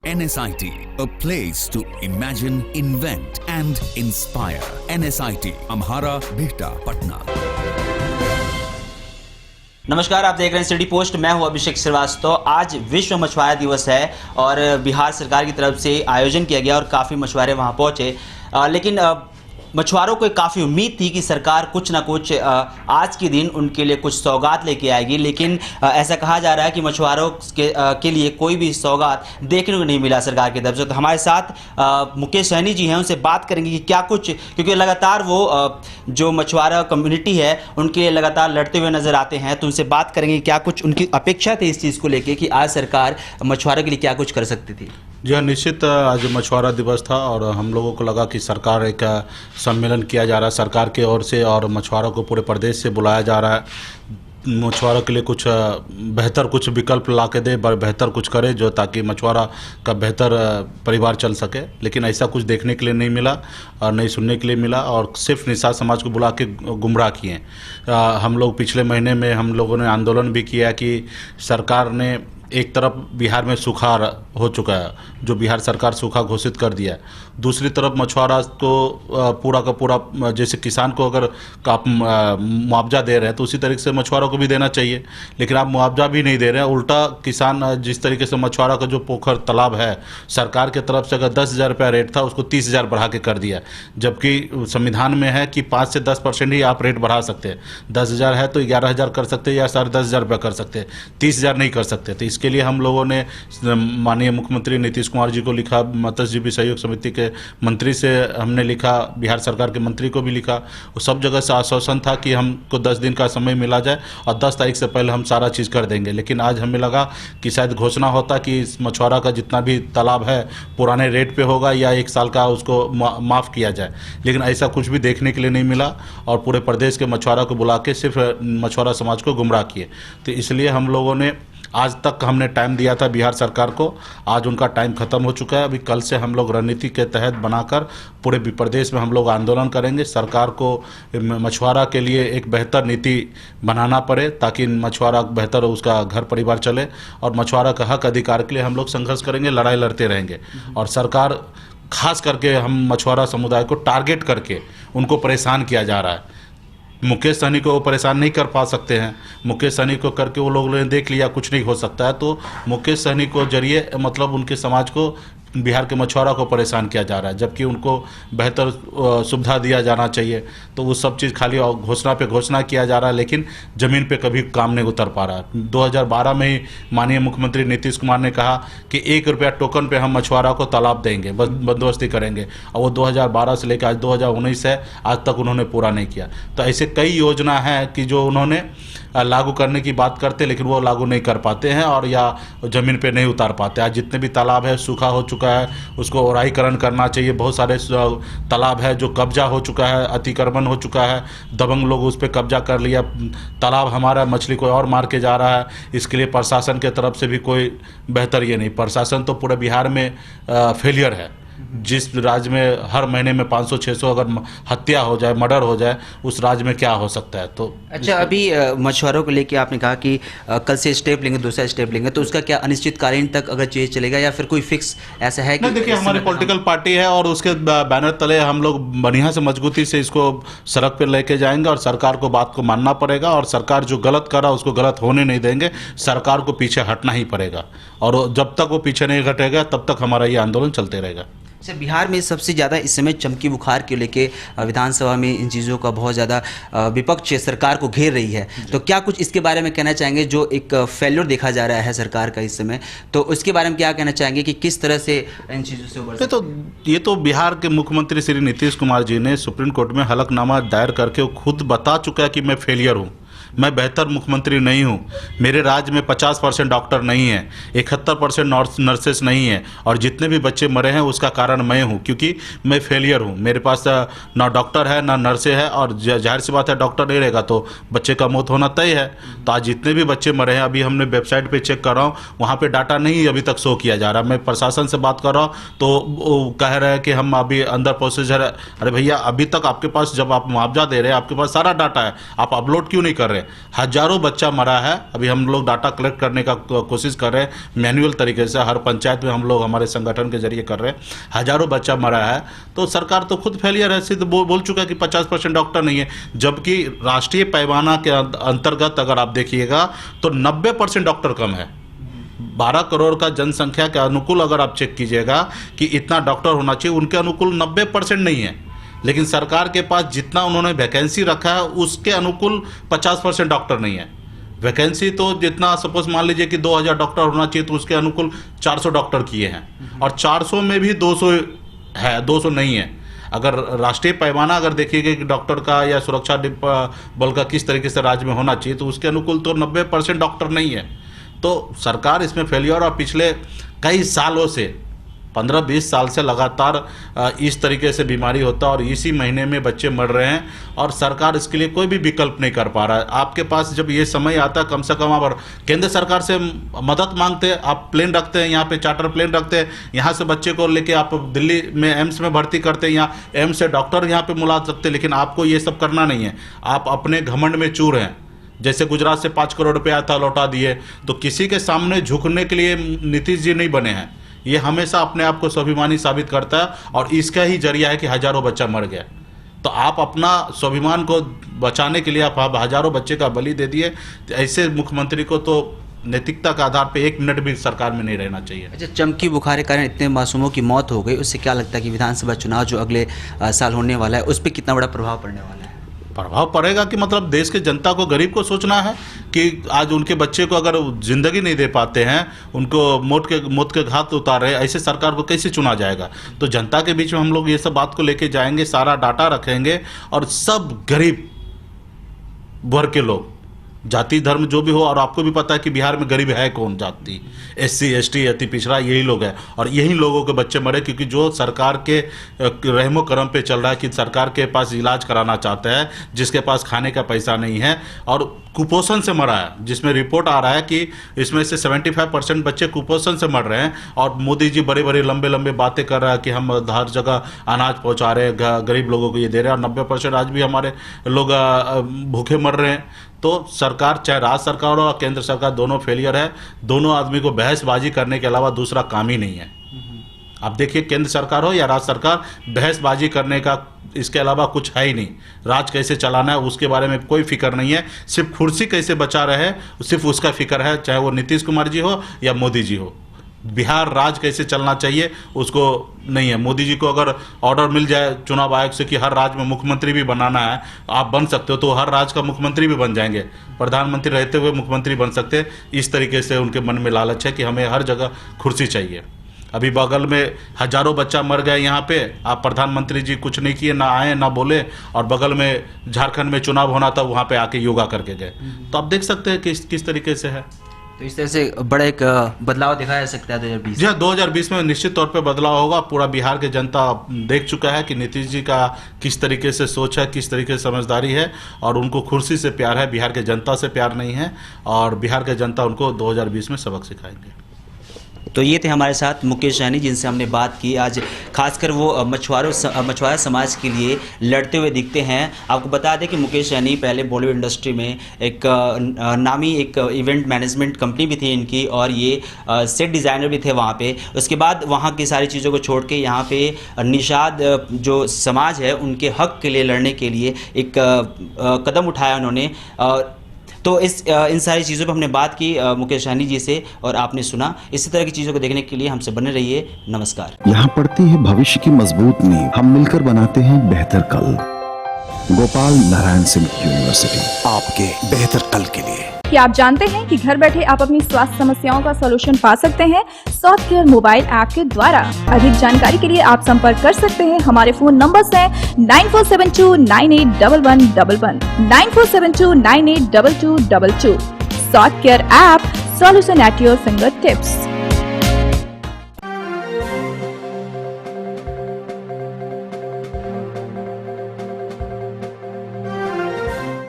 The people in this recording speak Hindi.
NSIT, a place to imagine, invent and inspire. NSIT, Amhara, Bihta, Patna. नमस्कार, आप देख रहे हैं सिटी पोस्ट। मैं हूं अभिषेक श्रीवास्तव। आज विश्व मछुआरा दिवस है और बिहार सरकार की तरफ से आयोजन किया गया और काफ़ी मछुआरे वहां पहुंचे। लेकिन मछुआरों को काफ़ी उम्मीद थी कि सरकार कुछ ना कुछ आज के दिन उनके लिए कुछ सौगात लेके आएगी, लेकिन ऐसा कहा जा रहा है कि मछुआरों के लिए कोई भी सौगात देखने को नहीं मिला सरकार की तरफ से। तो हमारे साथ मुकेश सहनी जी हैं, उनसे बात करेंगे कि क्या कुछ, क्योंकि लगातार वो जो मछुआरा कम्युनिटी है उनके लिए लगातार लड़ते हुए नजर आते हैं। तो उनसे बात करेंगे क्या कुछ उनकी अपेक्षा थी इस चीज़ को लेकर कि आज सरकार मछुआरों के लिए क्या कुछ कर सकती थी। जी हाँ, निश्चित आज मछुआरा दिवस था और हम लोगों को लगा कि सरकार एक सम्मेलन किया जा रहा है सरकार की ओर से और मछुआरों को पूरे प्रदेश से बुलाया जा रहा है। मछुआरों के लिए कुछ बेहतर कुछ विकल्प ला के दे, बेहतर कुछ करे जो ताकि मछुआरा का बेहतर परिवार चल सके। लेकिन ऐसा कुछ देखने के लिए नहीं मिला और नहीं सुनने के लिए मिला और सिर्फ निषाद समाज को बुला के गुमराह किए। हम लोग पिछले महीने में हम लोगों ने आंदोलन भी किया कि सरकार ने एक तरफ बिहार में सूखा हो चुका है, जो बिहार सरकार सूखा घोषित कर दिया है। दूसरी तरफ मछुआरा को पूरा का पूरा, जैसे किसान को अगर आप मुआवजा दे रहे हैं तो उसी तरीके से मछुआरों को भी देना चाहिए, लेकिन आप मुआवजा भी नहीं दे रहे हैं। उल्टा किसान जिस तरीके से मछुआरा का जो पोखर तालाब है सरकार की तरफ से अगर 10,000 रुपया रेट था उसको 30,000 बढ़ा के कर दिया, जबकि संविधान में है कि 5 से 10% ही आप रेट बढ़ा सकते हैं। 10,000 है तो 11,000 कर सकते हैं या 10,500 रुपया कर सकते हैं, 30,000 नहीं कर सकते। तो इसके लिए हम लोगों ने माननीय मुख्यमंत्री नीतीश कुमार जी को लिखा, मत्स्यजीवी सहयोग समिति के मंत्री से हमने लिखा, बिहार सरकार के मंत्री को भी लिखा। वो सब जगह से आश्वासन था कि हमको 10 दिन का समय मिला जाए और 10 तारीख से पहले हम सारा चीज़ कर देंगे। लेकिन आज हमें लगा कि शायद घोषणा होता कि इस मछुआरा का जितना भी तालाब है पुराने रेट पे होगा या 1 साल का उसको माफ़ किया जाए, लेकिन ऐसा कुछ भी देखने के लिए नहीं मिला और पूरे प्रदेश के मछुआरा को बुला के सिर्फ मछुआरा समाज को गुमराह किए। तो इसलिए हम लोगों ने आज तक हमने टाइम दिया था बिहार सरकार को, आज उनका टाइम ख़त्म हो चुका है। अभी कल से हम लोग रणनीति के तहत बनाकर पूरे प्रदेश में हम लोग आंदोलन करेंगे। सरकार को मछुआरा के लिए एक बेहतर नीति बनाना पड़े ताकि मछुआरा बेहतर उसका घर परिवार चले और मछुआरा का हक अधिकार के लिए हम लोग संघर्ष करेंगे, लड़ाई लड़ते रहेंगे। और सरकार खास करके हम मछुआरा समुदाय को टारगेट करके उनको परेशान किया जा रहा है। मुकेश सहनी को वो परेशान नहीं कर पा सकते हैं, मुकेश सहनी को करके वो लोगों ने देख लिया कुछ नहीं हो सकता है, तो मुकेश सहनी को जरिए मतलब उनके समाज को, बिहार के मछुआरा को परेशान किया जा रहा है, जबकि उनको बेहतर सुविधा दिया जाना चाहिए। तो वो सब चीज़ खाली घोषणा पे घोषणा किया जा रहा है, लेकिन ज़मीन पे कभी काम नहीं उतर पा रहा है। 2012 में ही माननीय मुख्यमंत्री नीतीश कुमार ने कहा कि 1 रुपया टोकन पे हम मछुआरा को तालाब देंगे, बंदोबस्ती करेंगे, और वो 2012 से लेकर आज 2019 है, आज तक उन्होंने पूरा नहीं किया। तो ऐसे कई योजना हैं कि जो उन्होंने लागू करने की बात करते लेकिन वो लागू नहीं कर पाते हैं और या ज़मीन पे नहीं उतार पाते। आज जितने भी तालाब है सूखा हो चुका है, उसको ओराईकरण करना चाहिए। बहुत सारे तालाब है जो कब्जा हो चुका है, अतिक्रमण हो चुका है, दबंग लोग उस पर कब्जा कर लिया। तालाब हमारा, मछली कोई और मार के जा रहा है। इसके लिए प्रशासन के तरफ से भी कोई बेहतर ये नहीं। प्रशासन तो पूरे बिहार में फेलियर है। जिस राज्य में हर महीने में 500-600 अगर हत्या हो जाए, मर्डर हो जाए, उस राज्य में क्या हो सकता है। तो अच्छा, अभी मछुआरों को लेके आपने कहा कि कल से स्टेप लेंगे, दूसरा स्टेप लेंगे, तो उसका क्या अनिश्चितकालीन तक अगर चीज चलेगा या फिर कोई फिक्स ऐसा है कि? देखिए, हमारी पॉलिटिकल पार्टी है और उसके बैनर तले हम लोग बढ़िया से मजबूती से इसको सड़क पर लेके जाएंगे और सरकार को बात को मानना पड़ेगा और सरकार जो गलत कर रहा है उसको गलत होने नहीं देंगे। सरकार को पीछे हटना ही पड़ेगा और जब तक वो पीछे नहीं हटेगा तब तक हमारा ये आंदोलन चलते रहेगा। अच्छा, बिहार में सबसे ज़्यादा इस समय चमकी बुखार के लेके विधानसभा में इन चीज़ों का बहुत ज़्यादा विपक्ष सरकार को घेर रही है, तो क्या कुछ इसके बारे में कहना चाहेंगे? जो एक फेल्योर देखा जा रहा है सरकार का इस समय, तो उसके बारे में क्या कहना चाहेंगे कि किस तरह से इन चीज़ों से उबर? ये तो बिहार के मुख्यमंत्री श्री नीतीश कुमार जी ने सुप्रीम कोर्ट में हलफनामा दायर करके वो खुद बता चुका है कि मैं फेलियर हूँ, मैं बेहतर मुख्यमंत्री नहीं हूँ। मेरे राज्य में 50% डॉक्टर नहीं है, 71% नर्सेस नहीं है और जितने भी बच्चे मरे हैं उसका कारण मैं हूँ, क्योंकि मैं फेलियर हूँ। मेरे पास ना डॉक्टर है ना नर्से है और जाहिर सी बात है डॉक्टर नहीं रहेगा तो बच्चे का मौत होना तय है। तो आज जितने भी बच्चे मरे हैं, अभी हमने वेबसाइट पे चेक कर रहा हूँ, वहाँ पे डाटा नहीं अभी तक शो किया जा रहा। मैं प्रशासन से बात कर रहा हूँ तो वो कह रहे हैं कि हम अभी अंदर प्रोसीजर है। अरे भैया, अभी तक आपके पास जब आप मुआवजा दे रहे हैं आपके पास सारा डाटा है, आप अपलोड क्यों नहीं कर रहे? हजारों बच्चा मरा है। अभी हम लोग डाटा कलेक्ट करने का कोशिश कर रहे हैं मैनुअल तरीके से, हर पंचायत में हम लोग हमारे संगठन के जरिए कर रहे हैं। हजारों बच्चा मरा है, तो सरकार तो खुद फेलियर है, सिद्ध बोल चुका है कि 50% डॉक्टर नहीं है, जबकि राष्ट्रीय पैमाना के अंतर्गत अगर आप देखिएगा तो 90% डॉक्टर कम है। 12 करोड़ का जनसंख्या के अनुकूल अगर आप चेक कीजिएगा कि इतना डॉक्टर होना चाहिए, उनके अनुकूल 90% नहीं है। लेकिन सरकार के पास जितना उन्होंने वैकेंसी रखा है उसके अनुकूल 50% डॉक्टर नहीं है। वैकेंसी तो जितना सपोज मान लीजिए कि 2000 डॉक्टर होना चाहिए, तो उसके अनुकूल 400 डॉक्टर किए हैं, और 400 में भी 200 है, 200 नहीं है। अगर राष्ट्रीय पैमाना अगर देखिएगा कि डॉक्टर का या सुरक्षा बल का किस तरीके से राज्य में होना चाहिए, तो उसके अनुकूल तो 90% डॉक्टर नहीं है। तो सरकार इसमें फेलियर, और पिछले कई सालों से 15-20 साल से लगातार इस तरीके से बीमारी होता है, और इसी महीने में बच्चे मर रहे हैं, और सरकार इसके लिए कोई भी विकल्प नहीं कर पा रहा है। आपके पास जब ये समय आता है, कम से कम आप केंद्र सरकार से मदद मांगते हैं, आप प्लेन रखते हैं, यहाँ पे चार्टर प्लेन रखते हैं, यहाँ से बच्चे को लेके आप दिल्ली में एम्स में भर्ती करते हैं, यहाँ एम्स से डॉक्टर यहाँ पर मुला सकते हैं, लेकिन आपको ये सब करना नहीं है। आप अपने घमंड में चूर हैं। जैसे गुजरात से 5 करोड़ रुपया था, लौटा दिए, तो किसी के सामने झुकने के लिए नीतीश जी नहीं बने हैं। ये हमेशा अपने आप को स्वाभिमानी साबित करता है, और इसका ही जरिया है कि हजारों बच्चा मर गया। तो आप अपना स्वाभिमान को बचाने के लिए आप हजारों बच्चे का बलि दे दिए। ऐसे मुख्यमंत्री को तो नैतिकता के आधार पे 1 मिनट भी सरकार में नहीं रहना चाहिए। अच्छा, चमकी बुखार के कारण इतने मासूमों की मौत हो गई, उससे क्या लगता है कि विधानसभा चुनाव जो अगले साल होने वाला है, उस पर कितना बड़ा प्रभाव पड़ने वाला है? प्रभाव पड़ेगा कि मतलब देश के जनता को, गरीब को सोचना है कि आज उनके बच्चे को अगर जिंदगी नहीं दे पाते हैं, उनको मौत के घाट उतार रहे, ऐसे सरकार को कैसे चुना जाएगा? तो जनता के बीच में हम लोग ये सब बात को लेके जाएंगे, सारा डाटा रखेंगे, और सब गरीब वर्ग के लोग, जाति धर्म जो भी हो, और आपको भी पता है कि बिहार में गरीब है कौन जाति, SC ST अति पिछड़ा यही लोग हैं, और यही लोगों के बच्चे मरे, क्योंकि जो सरकार के रहमो करम पे चल रहा है कि सरकार के पास इलाज कराना चाहता है, जिसके पास खाने का पैसा नहीं है, और कुपोषण से मरा है, जिसमें रिपोर्ट आ रहा है कि इसमें से 75% बच्चे कुपोषण से मर रहे हैं। और मोदी जी बड़े बड़े लंबे लंबे बातें कर रहा है कि हम हर जगह अनाज पहुंचा रहे हैं, गरीब लोगों को ये दे रहे हैं, और 90% आज भी हमारे लोग भूखे मर रहे हैं। तो सरकार, चाहे राज्य सरकार हो और केंद्र सरकार, दोनों फेलियर है। दोनों आदमी को बहसबाजी करने के अलावा दूसरा काम ही नहीं है। आप देखिए, केंद्र सरकार हो या राज्य सरकार, बहसबाजी करने का इसके अलावा कुछ है ही नहीं। राज कैसे चलाना है उसके बारे में कोई फिक्र नहीं है, सिर्फ कुर्सी कैसे बचा रहे सिर्फ उसका फिक्र है, चाहे वो नीतीश कुमार जी हो या मोदी जी हो। बिहार राज कैसे चलना चाहिए उसको नहीं है। मोदी जी को अगर ऑर्डर मिल जाए चुनाव आयोग से कि हर राज्य में मुख्यमंत्री भी बनाना है, आप बन सकते हो, तो हर राज्य का मुख्यमंत्री भी बन जाएंगे, प्रधानमंत्री रहते हुए मुख्यमंत्री बन सकते हैं। इस तरीके से उनके मन में लालच है कि हमें हर जगह कुर्सी चाहिए। अभी बगल में हजारों बच्चा मर गए, यहाँ पे आप प्रधानमंत्री जी कुछ नहीं किए, ना आए ना बोले, और बगल में झारखंड में चुनाव होना था, वहाँ पे आके योगा करके गए। तो आप देख सकते हैं कि किस तरीके से है। तो इस तरह से बड़ा एक बदलाव दिखाया जा सकता है 2020। जी हाँ, 2020 में निश्चित तौर पे बदलाव होगा। पूरा बिहार के जनता देख चुका है कि नीतीश जी का किस तरीके से सोच है, किस तरीके से समझदारी है, और उनको कुर्सी से प्यार है, बिहार के जनता से प्यार नहीं है, और बिहार के जनता उनको 2020 में सबक सिखाएंगे। तो ये थे हमारे साथ मुकेश सैनी, जिनसे हमने बात की। आज खासकर वो मछुआरा समाज के लिए लड़ते हुए दिखते हैं। आपको बता दें कि मुकेश सैनी पहले बॉलीवुड इंडस्ट्री में एक नामी एक इवेंट मैनेजमेंट कंपनी भी थी इनकी, और ये सेट डिज़ाइनर भी थे वहाँ पे। उसके बाद वहाँ की सारी चीज़ों को छोड़ के यहाँ पे निषाद जो समाज है उनके हक के लिए लड़ने के लिए एक कदम उठाया उन्होंने। तो इन सारी चीज़ों पर हमने बात की मुकेश सैनी जी से, और आपने सुना। इसी तरह की चीज़ों को देखने के लिए हमसे बने रहिए। नमस्कार। यहाँ पड़ती है भविष्य की मजबूत नींव, हम मिलकर बनाते हैं बेहतर कल। गोपाल नारायण सिंह यूनिवर्सिटी, आपके बेहतर कल के लिए। क्या आप जानते हैं कि घर बैठे आप अपनी स्वास्थ्य समस्याओं का सलूशन पा सकते हैं सॉफ्ट केयर मोबाइल ऐप के द्वारा? अधिक जानकारी के लिए आप संपर्क कर सकते हैं। हमारे फोन नंबर्स हैं 9472981111, 9472982222। Soft care app, solution at your finger tips.